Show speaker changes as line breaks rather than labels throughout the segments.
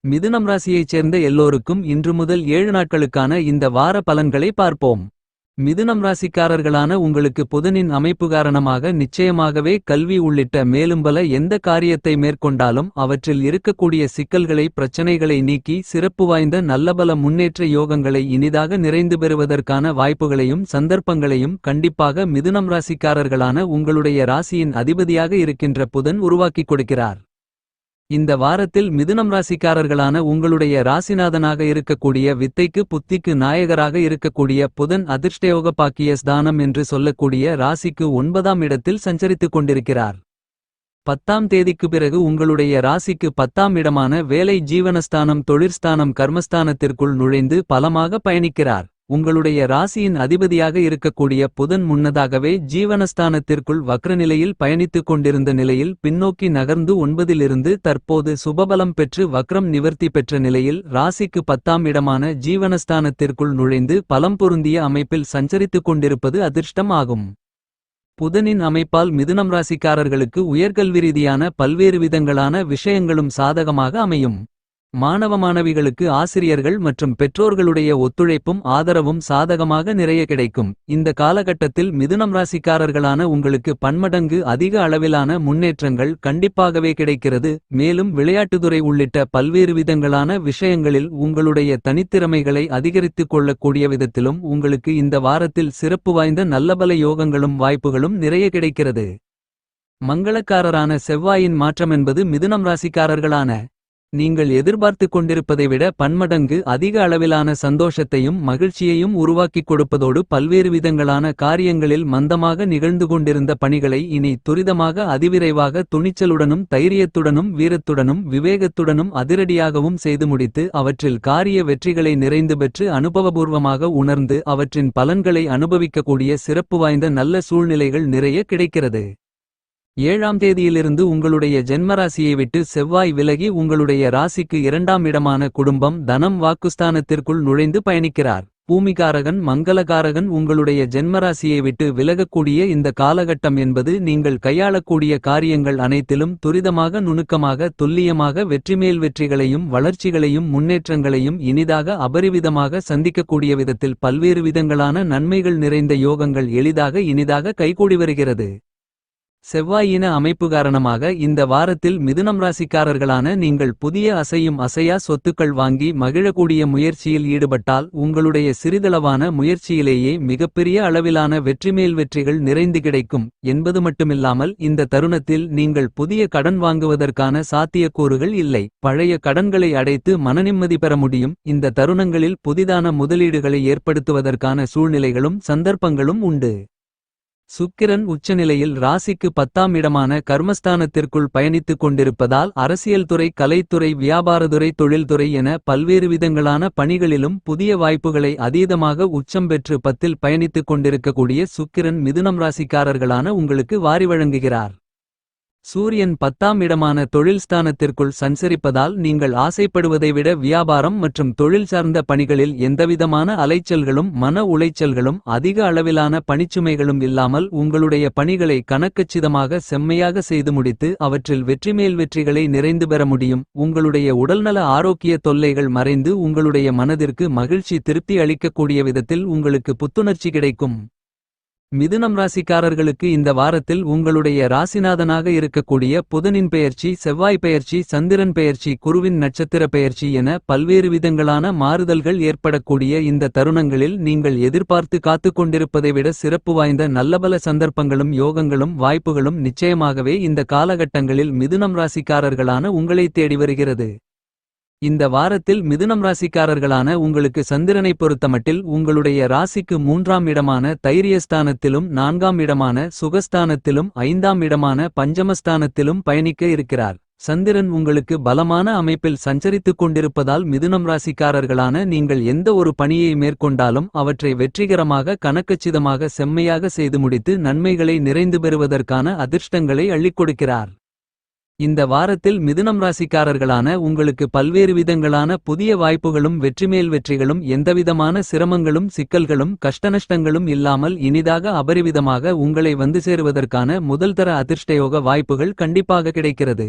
மிதுனம் ராசியைச் சேர்ந்த எல்லோருக்கும் இன்று முதல் 7 நாட்களுக்கான இந்த வார பலன்களை பார்ப்போம். மிதுனம் ராசிக்காரர்களான உங்களுக்கு புதனின் அமைப்பு காரணமாக நிச்சயமாகவே கல்வி உள்ளிட்ட மேலும் பல எந்த காரியத்தை மேற்கொண்டாலும் அவற்றில் இருக்கக்கூடிய சிக்கல்களை பிரச்சனைகளை நீக்கி சிறப்பு வாய்ந்த நல்லபல முன்னேற்ற யோகங்களை இனிதாக நிறைந்து பெறுவதற்கான வாய்ப்புகளையும் சந்தர்ப்பங்களையும் கண்டிப்பாக மிதுனம் ராசிக்காரர்களான உங்களுடைய ராசியின் அதிபதியாக இருக்கின்ற புதன் உருவாக்கிக் கொடுக்கிறார். இந்த வாரத்தில் மிதுனம் ராசிக்காரர்களான உங்களுடைய ராசிநாதனாக இருக்கக்கூடிய வித்தைக்கு புத்திக்கு நாயகராக இருக்கக்கூடிய புதன் அதிர்ஷ்டயோக பாக்கிய ஸ்தானம் என்று சொல்லக்கூடிய ராசிக்கு 9ஆம் இடத்தில் சஞ்சரித்துக் கொண்டிருக்கிறார். 10ஆம் தேதிக்கு பிறகு உங்களுடைய ராசிக்கு 10ஆம் இடமான வேலை ஜீவனஸ்தானம் தொழிற்ஸ்தானம் கர்மஸ்தானத்திற்குள் நுழைந்து பலமாக பயணிக்கிறார். உங்களுடைய ராசியின் அதிபதியாக இருக்கக்கூடிய புதன் முன்னதாகவே ஜீவனஸ்தானத்திற்குள் வக்ரநிலையில் பயணித்துக் கொண்டிருந்த நிலையில் பின்னோக்கி நகர்ந்து 9இலிருந்து தற்போது சுபபலம் பெற்று வக்ரம் நிவர்த்தி பெற்ற நிலையில் ராசிக்கு 10ஆம் இடமான ஜீவனஸ்தானத்திற்குள் நுழைந்து பலம் பொருந்திய அமைப்பில் சஞ்சரித்துக் கொண்டிருப்பது அதிர்ஷ்டம் ஆகும். புதனின் அமைப்பால் மிதுனம் ராசிக்காரர்களுக்கு உயர்கல்வி ரீதியான பல்வேறு விதங்களான விஷயங்களும் சாதகமாக அமையும். மாணவ மாணவிகளுக்கு ஆசிரியர்கள் மற்றும் பெற்றோர்களுடைய ஒத்துழைப்பும் ஆதரவும் சாதகமாக நிறைய கிடைக்கும். இந்த காலகட்டத்தில் மிதுனம் ராசிக்காரர்களான உங்களுக்கு பன்மடங்கு அதிக அளவிலான முன்னேற்றங்கள் கண்டிப்பாகவே கிடைக்கிறது. மேலும் விளையாட்டுத்துறை உள்ளிட்ட பல்வேறு விதங்களான விஷயங்களில் உங்களுடைய தனித்திறமைகளை அதிகரித்துக் கொள்ளக்கூடிய விதத்திலும் உங்களுக்கு இந்த வாரத்தில் சிறப்பு வாய்ந்த நல்லபல யோகங்களும் வாய்ப்புகளும் நிறைய கிடைக்கிறது. மங்களக்காரரான செவ்வாயின் மாற்றம் என்பது மிதுனம் ராசிக்காரர்களான நீங்கள் எதிர்பார்த்துக் கொண்டிருப்பதை விட பன்மடங்கு அதிக அளவிலான சந்தோஷத்தையும் மகிழ்ச்சியையும் உருவாக்கிக் கொடுப்பதோடு பல்வேறு விதங்களான காரியங்களில் மந்தமாக நிகழ்ந்து கொண்டிருந்த பணிகளை இனி துரிதமாக அதிவிரைவாக துணிச்சலுடனும் தைரியத்துடனும் வீரத்துடனும் விவேகத்துடனும் அதிரடியாகவும் செய்து முடித்து அவற்றில் காரிய வெற்றிகளை நிறைந்து பெற்று அனுபவபூர்வமாக உணர்ந்து அவற்றின் பலன்களை அனுபவிக்கக்கூடிய சிறப்பு வாய்ந்த நல்ல சூழ்நிலைகள் நிறைய கிடைக்கிறது. 7ஆம் தேதியிலிருந்து உங்களுடைய ஜென்மராசியை விட்டு செவ்வாய் விலகி உங்களுடைய ராசிக்கு 2ஆம் இடமான குடும்பம் தனம் வாக்குஸ்தானத்திற்குள் நுழைந்து பயணிக்கிறார். பூமிகாரகன் மங்களகாரகன் உங்களுடைய ஜென்மராசியை விட்டு விலகக்கூடிய இந்த காலகட்டம் என்பது நீங்கள் கையாளக்கூடிய காரியங்கள் அனைத்திலும் துரிதமாக நுணுக்கமாக துல்லியமாக வெற்றிமேல் வெற்றிகளையும் வளர்ச்சிகளையும் முன்னேற்றங்களையும் இனிதாக அபரிவிதமாக சந்திக்கக்கூடிய விதத்தில் பல்வேறு விதங்களான நன்மைகள் நிறைந்த யோகங்கள் எளிதாக இனிதாக கைகூடி வருகிறது. செவ்வாயின அமைப்பு காரணமாக இந்த வாரத்தில் மிதுனம் ராசிக்காரர்களான நீங்கள் புதிய அசையும் அசையா சொத்துக்கள் வாங்கி மகிழக்கூடிய முயற்சியில் ஈடுபட்டால் உங்களுடைய சிறிதளவான முயற்சியிலேயே மிகப்பெரிய அளவிலான வெற்றிமேல் வெற்றிகள் நிறைந்து கிடைக்கும் என்பது மட்டுமில்லாமல் இந்த தருணத்தில் நீங்கள் புதிய கடன் வாங்குவதற்கான சாத்தியக்கூறுகள் இல்லை. பழைய கடன்களை அடைத்து மனநிம்மதி பெற முடியும். இந்த தருணங்களில் புதிதான முதலீடுகளை ஏற்படுத்துவதற்கான சூழ்நிலைகளும் சந்தர்ப்பங்களும் உண்டு. சுக்கிரன் உச்சநிலையில் ராசிக்கு 10ஆம் இடமான கர்மஸ்தானத்திற்குள் பயணித்துக் கொண்டிருப்பதால் அரசியல் துறை கலைத்துறை வியாபாரத்துறை தொழில்துறை என பல்வேறு விதங்களான பணிகளிலும் புதிய வாய்ப்புகளை அதீதமாக உச்சம் பெற்று 10இல் பயணித்துக் கொண்டிருக்கக்கூடிய சுக்கிரன் மிதுனம் ராசிக்காரர்களான உங்களுக்கு வாரி வழங்குகிறார். சூரியன் 10ஆம் இடமான தொழில் ஸ்தானத்திற்குள் சஞ்சரிப்பதால் நீங்கள் ஆசைப்படுவதை விட வியாபாரம் மற்றும் தொழில் சார்ந்த பணிகளில் எந்தவிதமான அலைச்சல்களும் மன உளைச்சல்களும் அதிக அளவிலான பணிச்சுமைகளும் இல்லாமல் உங்களுடைய பணிகளை கணக்கச்சிதமாக செம்மையாக செய்து முடித்து அவற்றில் வெற்றிமேல் வெற்றிகளை நிறைந்து பெற முடியும். உங்களுடைய உடல்நல ஆரோக்கிய தொல்லைகள் மறைந்து உங்களுடைய மனதிற்கு மகிழ்ச்சி திருப்தி அளிக்கக்கூடிய விதத்தில் உங்களுக்கு புத்துணர்ச்சி கிடைக்கும். மிதுனம் ராசிக்காரர்களுக்கு இந்த வாரத்தில் உங்களுடைய ராசிநாதனாக இருக்கக்கூடிய புதனின் பெயர்ச்சி செவ்வாய் பெயர்ச்சி சந்திரன் பெயர்ச்சி குருவின் நட்சத்திர பெயர்ச்சி என பல்வேறு விதங்களான மாறுதல்கள் ஏற்படக்கூடிய இந்த தருணங்களில் நீங்கள் எதிர்பார்த்து காத்துக் கொண்டிருப்பதை விட சிறப்பு வாய்ந்த நல்லபல சந்தர்ப்பங்களும் யோகங்களும் வாய்ப்புகளும் நிச்சயமாகவே இந்த காலகட்டங்களில் மிதுனம் ராசிக்காரர்களான உங்களை தேடி வருகிறது. இந்த வாரத்தில் மிதுனம் ராசிக்காரர்களான உங்களுக்கு சந்திரனை பொறுத்தமட்டில் உங்களுடைய ராசிக்கு 3ஆம் இடமான தைரியஸ்தானத்திலும் 4ஆம் இடமான சுகஸ்தானத்திலும் 5ஆம் இடமான பஞ்சமஸ்தானத்திலும் பயணிக்க இருக்கிறார். சந்திரன் உங்களுக்கு பலமான அமைப்பில் சஞ்சரித்துக் கொண்டிருப்பதால் மிதுனம் ராசிக்காரர்களான நீங்கள் எந்த ஒரு பணியை மேற்கொண்டாலும் அவற்றை வெற்றிகரமாக கணக்கச்சிதமாக செம்மையாக செய்து முடித்து நன்மைகளை நிறைந்து பெறுவதற்கான அதிர்ஷ்டங்களை அள்ளிக் கொடுக்கிறார். இந்த வாரத்தில் மிதுனம் ராசிக்காரர்களான உங்களுக்கு பல்வேறு விதங்களான புதிய வாய்ப்புகளும் வெற்றிமேல் வெற்றிகளும் எந்தவிதமான சிரமங்களும் சிக்கல்களும் கஷ்டநஷ்டங்களும் இல்லாமல் இனிதாக அபரிவிதமாக உங்களை வந்து சேருவதற்கான முதல்தர அதிர்ஷ்டயோக வாய்ப்புகள் கண்டிப்பாக கிடைக்கிறது.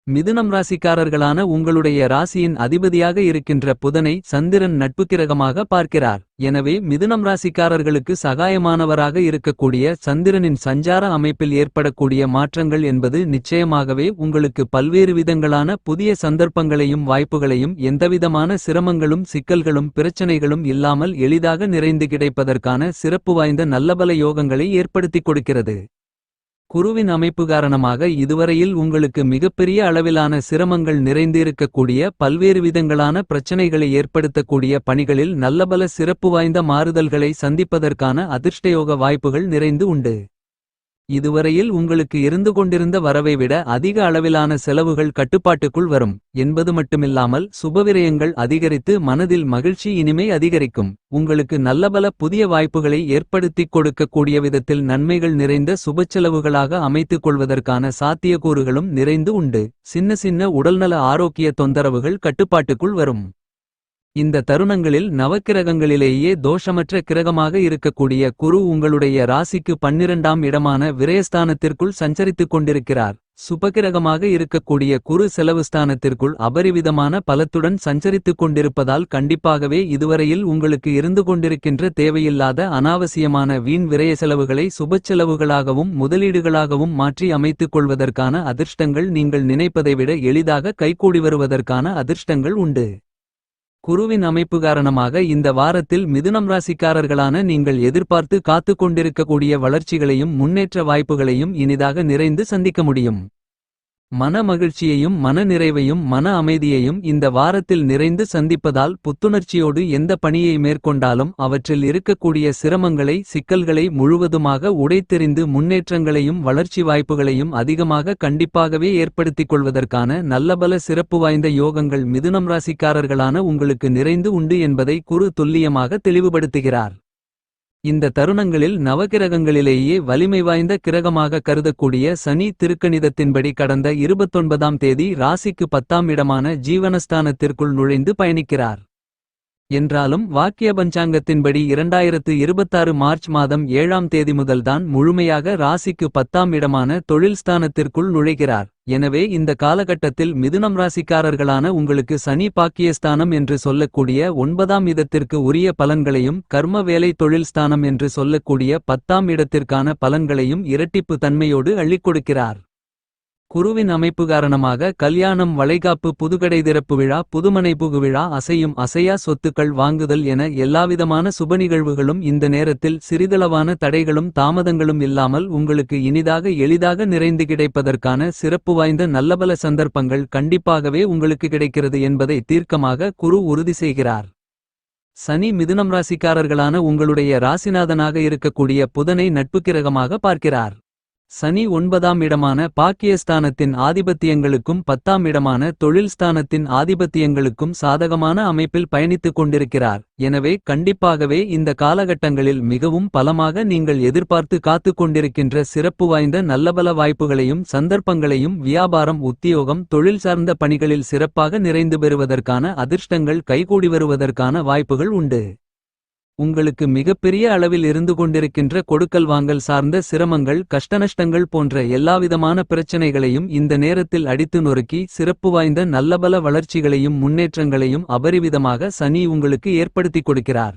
மிதுனம் ராசிக்காரர்களான உங்களுடைய ராசியின் அதிபதியாக இருக்கின்ற புதனை சந்திரன் நட்புக்கிரகமாக பார்க்கிறார். எனவே மிதுனம் ராசிக்காரர்களுக்கு சகாயமானவராக இருக்கக்கூடிய சந்திரனின் சஞ்சார அமைப்பில் ஏற்படக்கூடிய மாற்றங்கள் என்பது நிச்சயமாகவே உங்களுக்கு பல்வேறு விதங்களான புதிய சந்தர்ப்பங்களையும் வாய்ப்புகளையும் எந்தவிதமான சிரமங்களும் சிக்கல்களும் பிரச்சனைகளும் இல்லாமல் எளிதாக நிறைந்து கிடைப்பதற்கான சிறப்பு வாய்ந்த நல்லபல யோகங்களை ஏற்படுத்திக் கொடுக்கிறது. குருவின் அமைப்பு காரணமாக இதுவரையில் உங்களுக்கு மிகப்பெரிய அளவிலான சிரமங்கள் நிறைந்திருக்கக்கூடிய பல்வேறு விதங்களான பிரச்சனைகளை ஏற்படுத்தக்கூடிய பணிகளில் நல்லபல சிறப்பு வாய்ந்த மாறுதல்களை சந்திப்பதற்கான அதிர்ஷ்டயோக வாய்ப்புகள் நிறைந்து உண்டு. இதுவரையில் உங்களுக்கு இருந்து கொண்டிருந்த வரவை விட அதிக அளவிலான செலவுகள் கட்டுப்பாட்டுக்குள் வரும் என்பது மட்டுமில்லாமல் சுபவிரயங்கள் அதிகரித்து மனதில் மகிழ்ச்சி இனிமை அதிகரிக்கும். உங்களுக்கு நல்லபல புதிய வாய்ப்புகளை ஏற்படுத்திக் கொடுக்கக்கூடிய விதத்தில் நன்மைகள் நிறைந்த சுபச்செலவுகளாக அமைத்துக் கொள்வதற்கான சாத்தியக்கூறுகளும் நிறைந்து உண்டு. சின்ன சின்ன உடல்நல ஆரோக்கிய தொந்தரவுகள் கட்டுப்பாட்டுக்குள் வரும். இந்த தருணங்களில் நவக்கிரகங்களிலேயே தோஷமற்ற கிரகமாக இருக்கக்கூடிய குரு உங்களுடைய ராசிக்கு 12ஆம் இடமான விரயஸ்தானத்திற்குள் சஞ்சரித்துக் கொண்டிருக்கிறார். சுபகிரகமாக இருக்கக்கூடிய குரு செலவுஸ்தானத்திற்குள் அபரிவிதமான பலத்துடன் சஞ்சரித்துக் கொண்டிருப்பதால் கண்டிப்பாகவே இதுவரையில் உங்களுக்கு இருந்து கொண்டிருக்கின்ற தேவையில்லாத அனாவசியமான வீண் விரய செலவுகளை சுபச்செலவுகளாகவும் முதலீடுகளாகவும் மாற்றி அமைத்துக் கொள்வதற்கான அதிர்ஷ்டங்கள் நீங்கள் நினைப்பதை விட எளிதாக கைகூடி வருவதற்கான அதிர்ஷ்டங்கள் உண்டு. குருவின் அமைப்பு காரணமாக இந்த வாரத்தில் மிதுனம் ராசிக்காரர்களான நீங்கள் எதிர்பார்த்து காத்துக் கொண்டிருக்கக்கூடிய வளர்ச்சிகளையும் முன்னேற்ற வாய்ப்புகளையும் இனிதாக நிறைந்து சந்திக்க முடியும். மன மகிழ்ச்சியையும் மன நிறைவையும் மன அமைதியையும் இந்த வாரத்தில் நிறைந்து சந்திப்பதால் புத்துணர்ச்சியோடு எந்த பணியை மேற்கொண்டாலும் அவற்றில் இருக்கக்கூடிய சிரமங்களை சிக்கல்களை முழுவதுமாக உடைத்தெறிந்து முன்னேற்றங்களையும் வளர்ச்சி வாய்ப்புகளையும் அதிகமாக கண்டிப்பாகவே ஏற்படுத்திக் கொள்வதற்கான நல்லபல சிறப்பு வாய்ந்த யோகங்கள் மிதுனம் ராசிக்காரர்களான உங்களுக்கு நிறைந்து உண்டு என்பதை குரு துல்லியமாக தெளிவுபடுத்துகிறார். இந்த தருணங்களில் நவகிரகங்களிலேயே வலிமை வாய்ந்த கிரகமாக கருதக்கூடிய சனி திருக்கணிதத்தின்படி கடந்த 29ஆம் தேதி ராசிக்கு 10ஆம் இடமான ஜீவனஸ்தானத்திற்குள் நுழைந்து பயணிக்கிறார். என்றாலும் வாக்கிய பஞ்சாங்கத்தின்படி 2026 மார்ச் மாதம் 7ஆம் தேதி முதல்தான் முழுமையாக ராசிக்கு 10ஆம் இடமான தொழில் ஸ்தானத்திற்குள் நுழைகிறார். எனவே இந்த காலகட்டத்தில் மிதுனம் ராசிக்காரர்களான உங்களுக்கு சனி பாக்கியஸ்தானம் என்று சொல்லக்கூடிய 9ஆம் இடத்திற்கு உரிய பலன்களையும் கர்ம வேலை தொழில் ஸ்தானம் என்று சொல்லக்கூடிய 10ஆம் இடத்திற்கான பலன்களையும் இரட்டிப்பு தன்மையோடு அள்ளிக் கொடுக்கிறார். குருவின் அமைப்பு காரணமாக கல்யாணம் வளைகாப்பு புதுக்கடை திறப்பு விழா புதுமனை புகுவிழா அசையும் அசையா சொத்துக்கள் வாங்குதல் என எல்லாவிதமான சுப நிகழ்வுகளும் இந்த நேரத்தில் சிறிதளவான தடைகளும் தாமதங்களும் இல்லாமல் உங்களுக்கு இனிதாக எளிதாக நிறைந்து கிடைப்பதற்கான சிறப்பு வாய்ந்த நல்லபல சந்தர்ப்பங்கள் கண்டிப்பாகவே உங்களுக்கு கிடைக்கிறது என்பதை தீர்க்கமாக குரு உறுதி செய்கிறார். சனி மிதுனம் ராசிக்காரர்களான உங்களுடைய ராசிநாதனாக இருக்கக்கூடிய புதனை நட்புக்கிரகமாக பார்க்கிறார். சனி 9ஆம் இடமான பாக்கியஸ்தானத்தின் ஆதிபத்தியங்களுக்கும் 10ஆம் இடமான தொழில் ஸ்தானத்தின் ஆதிபத்தியங்களுக்கும் சாதகமான அமைப்பில் பயணித்துக் கொண்டிருக்கிறார். எனவே கண்டிப்பாகவே இந்த காலகட்டங்களில் மிகவும் பலமாக நீங்கள் எதிர்பார்த்து காத்துக் கொண்டிருக்கின்ற சிறப்பு வாய்ந்த நல்லபல வாய்ப்புகளையும் சந்தர்ப்பங்களையும் வியாபாரம் உத்தியோகம் தொழில் சார்ந்த பணிகளில் சிறப்பாக நிறைந்து பெறுவதற்கான அதிர்ஷ்டங்கள் கைகூடி வருவதற்கான வாய்ப்புகள் உண்டு. உங்களுக்கு மிகப்பெரிய அளவில் இருந்து கொண்டிருக்கின்ற கொடுக்கல் வாங்கல் சார்ந்த சிரமங்கள் கஷ்டநஷ்டங்கள் போன்ற எல்லாவிதமான பிரச்சனைகளையும் இந்த நேரத்தில் அடித்து நொறுக்கி சிறப்பு வாய்ந்த நல்லபல வளர்ச்சிகளையும் முன்னேற்றங்களையும் அபரிவிதமாக சனி உங்களுக்கு ஏற்படுத்திக் கொடுக்கிறார்.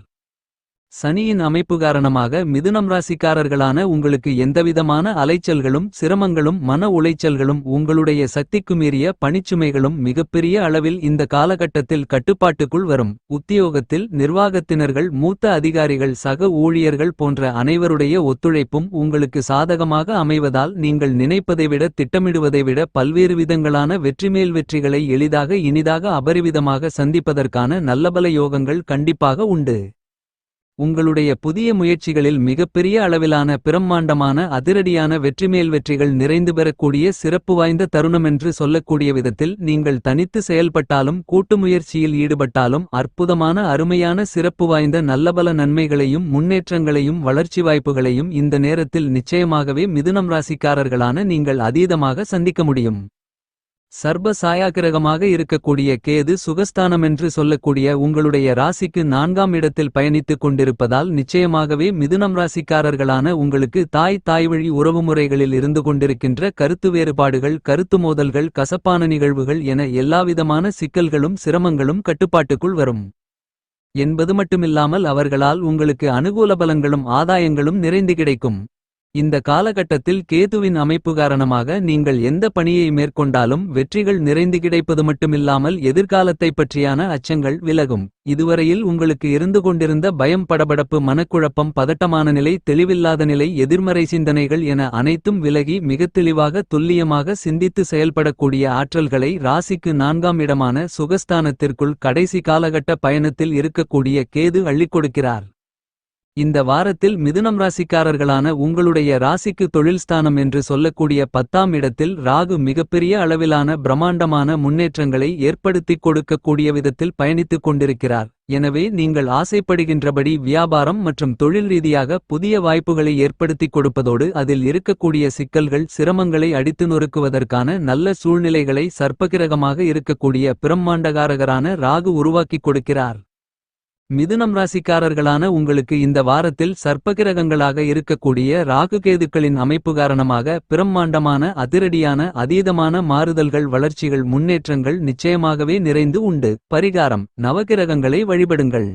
சனியின் அமைப்பு காரணமாக மிதுனம் ராசிக்காரர்களான உங்களுக்கு எந்தவிதமான அலைச்சல்களும் சிரமங்களும் மன உளைச்சல்களும் உங்களுடைய சக்திக்கு மீறிய பணிச்சுமைகளும் மிகப்பெரிய அளவில் இந்த காலகட்டத்தில் கட்டுப்பாட்டுக்குள் வரும். உத்தியோகத்தில் நிர்வாகத்தினர்கள் மூத்த அதிகாரிகள் சக ஊழியர்கள் போன்ற அனைவருடைய ஒத்துழைப்பும் உங்களுக்கு சாதகமாக அமைவதால் நீங்கள் நினைப்பதை விட திட்டமிடுவதை விட பல்வேறு விதங்களான வெற்றிமேல் வெற்றிகளை எளிதாக இனிதாக அபரிவிதமாக சந்திப்பதற்கான நல்லபல யோகங்கள் கண்டிப்பாக உண்டு. உங்களுடைய புதிய முயற்சிகளில் மிகப்பெரிய அளவிலான பிரம்மாண்டமான அதிரடியான வெற்றிமேல் வெற்றிகள் நிறைந்து பெறக்கூடிய சிறப்பு வாய்ந்த தருணமென்று சொல்லக்கூடிய விதத்தில் நீங்கள் தனித்து செயல்பட்டாலும் கூட்டு முயற்சியில் ஈடுபட்டாலும் அற்புதமான அருமையான சிறப்பு வாய்ந்த நல்லபல நன்மைகளையும் முன்னேற்றங்களையும் வளர்ச்சி வாய்ப்புகளையும் இந்த நேரத்தில் நிச்சயமாகவே மிதுனம் ராசிக்காரர்களான நீங்கள் அதீதமாக சந்திக்க முடியும். சர்ப சாயாக்கிரகமாக இருக்கக்கூடிய கேது சுகஸ்தானமென்று சொல்லக்கூடிய உங்களுடைய ராசிக்கு 4ஆம் இடத்தில் பயணித்துக் கொண்டிருப்பதால் நிச்சயமாகவே மிதுனம் ராசிக்காரர்களான உங்களுக்கு தாய்வழி உறவுமுறைகளில் இருந்து கொண்டிருக்கின்ற கருத்து வேறுபாடுகள், கருத்து மோதல்கள், கசப்பான நிகழ்வுகள் என எல்லாவிதமான சிக்கல்களும் சிரமங்களும் கட்டுப்பாட்டுக்குள் வரும் என்பது மட்டுமில்லாமல் அவர்களால் உங்களுக்கு அனுகூல பலங்களும் ஆதாயங்களும் நிறைந்து கிடைக்கும். இந்த காலகட்டத்தில் கேதுவின் அமைப்பு காரணமாக நீங்கள் எந்த பணியை மேற்கொண்டாலும் வெற்றிகள் நிறைந்து கிடைப்பது மட்டுமில்லாமல் எதிர்காலத்தைப் பற்றியான அச்சங்கள் விலகும். இதுவரையில் உங்களுக்கு இருந்து கொண்டிருந்த பயம், படபடப்பு, மனக்குழப்பம், பதட்டமான நிலை, தெளிவில்லாத நிலை, எதிர்மறை சிந்தனைகள் என அனைத்தும் விலகி மிகத் தெளிவாக துல்லியமாக சிந்தித்து செயல்படக்கூடிய ஆற்றல்களை ராசிக்கு 4ஆம் இடமான சுகஸ்தானத்திற்குள் கடைசி காலகட்ட பயணத்தில் இருக்கக்கூடிய கேது அள்ளிக் கொடுக்கிறார். இந்த வாரத்தில் மிதுனம் ராசிக்காரர்களான உங்களுடைய ராசிக்கு தொழில் ஸ்தானம் என்று சொல்லக்கூடிய 10ஆம் இடத்தில் ராகு மிகப்பெரிய அளவிலான பிரம்மாண்டமான முன்னேற்றங்களை ஏற்படுத்திக் கொடுக்கக்கூடிய விதத்தில் பயணித்துக் கொண்டிருக்கிறார். எனவே நீங்கள் ஆசைப்படுகின்றபடி வியாபாரம் மற்றும் தொழில் ரீதியாக புதிய வாய்ப்புகளை ஏற்படுத்திக் கொடுப்பதோடு அதில் இருக்கக்கூடிய சிக்கல்கள், சிரமங்களை அடித்து நொறுக்குவதற்கான நல்ல சூழ்நிலைகளை சர்ப்பகிரகமாக இருக்கக்கூடிய பிரம்மாண்டகாரகரான ராகு உருவாக்கிக் கொடுக்கிறார். மிதுனம் ராசிக்காரர்களான உங்களுக்கு இந்த வாரத்தில் சர்ப்பகிரகங்களாக இருக்கக்கூடிய ராகுகேதுக்களின் அமைப்பு காரணமாக பிரம்மாண்டமான, அதிரடியான, அதீதமான மாறுதல்கள், வளர்ச்சிகள், முன்னேற்றங்கள் நிச்சயமாகவே நிறைந்து உண்டு. பரிகாரம்: நவகிரகங்களை வழிபடுங்கள்.